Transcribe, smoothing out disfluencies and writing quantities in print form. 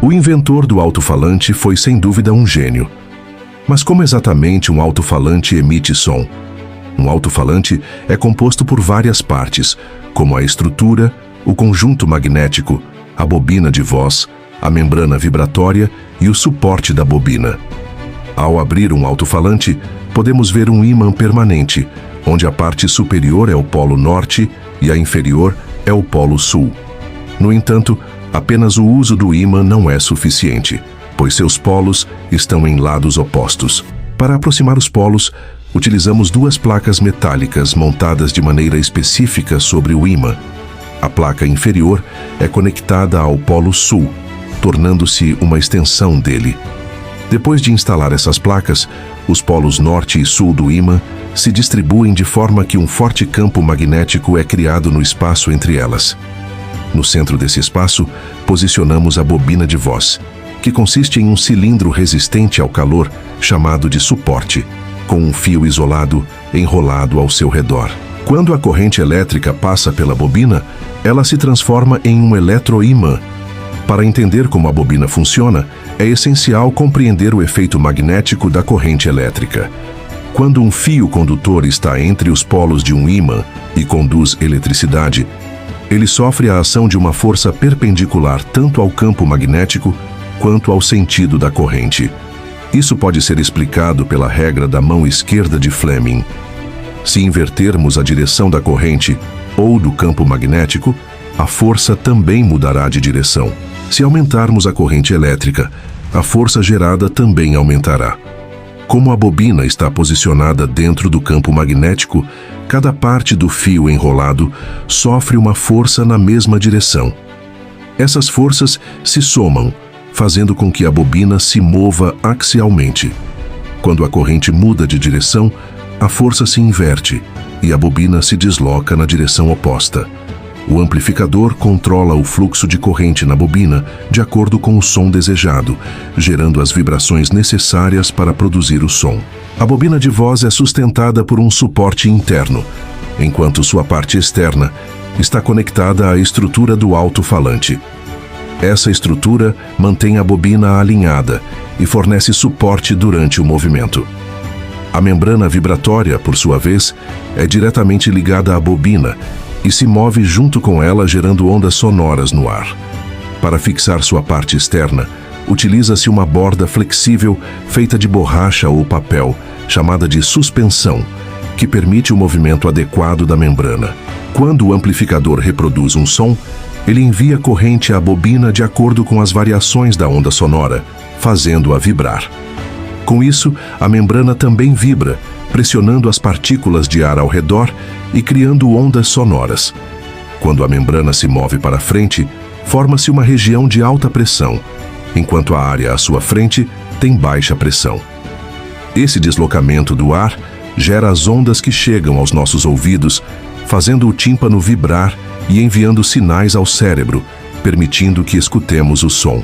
O inventor do alto-falante foi sem dúvida um gênio. Mas como exatamente um alto-falante emite som? Um alto-falante é composto por várias partes, como a estrutura, o conjunto magnético, a bobina de voz, a membrana vibratória e o suporte da bobina. Ao abrir um alto-falante, podemos ver um ímã permanente, onde a parte superior é o polo norte e a inferior é o polo sul. No entanto, apenas o uso do ímã não é suficiente, pois seus polos estão em lados opostos. Para aproximar os polos, utilizamos duas placas metálicas montadas de maneira específica sobre o ímã. A placa inferior é conectada ao polo sul, tornando-se uma extensão dele. Depois de instalar essas placas, os polos norte e sul do ímã se distribuem de forma que um forte campo magnético é criado no espaço entre elas. No centro desse espaço, posicionamos a bobina de voz, que consiste em um cilindro resistente ao calor, chamado de suporte, com um fio isolado enrolado ao seu redor. Quando a corrente elétrica passa pela bobina, ela se transforma em um eletroímã. Para entender como a bobina funciona, é essencial compreender o efeito magnético da corrente elétrica. Quando um fio condutor está entre os polos de um ímã e conduz eletricidade, ele sofre a ação de uma força perpendicular tanto ao campo magnético quanto ao sentido da corrente. Isso pode ser explicado pela regra da mão esquerda de Fleming. Se invertermos a direção da corrente ou do campo magnético, a força também mudará de direção. Se aumentarmos a corrente elétrica, a força gerada também aumentará. Como a bobina está posicionada dentro do campo magnético, cada parte do fio enrolado sofre uma força na mesma direção. Essas forças se somam, fazendo com que a bobina se mova axialmente. Quando a corrente muda de direção, a força se inverte e a bobina se desloca na direção oposta. O amplificador controla o fluxo de corrente na bobina de acordo com o som desejado, gerando as vibrações necessárias para produzir o som. A bobina de voz é sustentada por um suporte interno, enquanto sua parte externa está conectada à estrutura do alto-falante. Essa estrutura mantém a bobina alinhada e fornece suporte durante o movimento. A membrana vibratória, por sua vez, é diretamente ligada à bobina e se move junto com ela, gerando ondas sonoras no ar. Para fixar sua parte externa, utiliza-se uma borda flexível feita de borracha ou papel, chamada de suspensão, que permite o movimento adequado da membrana. Quando o amplificador reproduz um som, ele envia corrente à bobina de acordo com as variações da onda sonora, fazendo-a vibrar. Com isso, a membrana também vibra, pressionando as partículas de ar ao redor e criando ondas sonoras. Quando a membrana se move para frente, forma-se uma região de alta pressão, enquanto a área à sua frente tem baixa pressão. Esse deslocamento do ar gera as ondas que chegam aos nossos ouvidos, fazendo o tímpano vibrar e enviando sinais ao cérebro, permitindo que escutemos o som.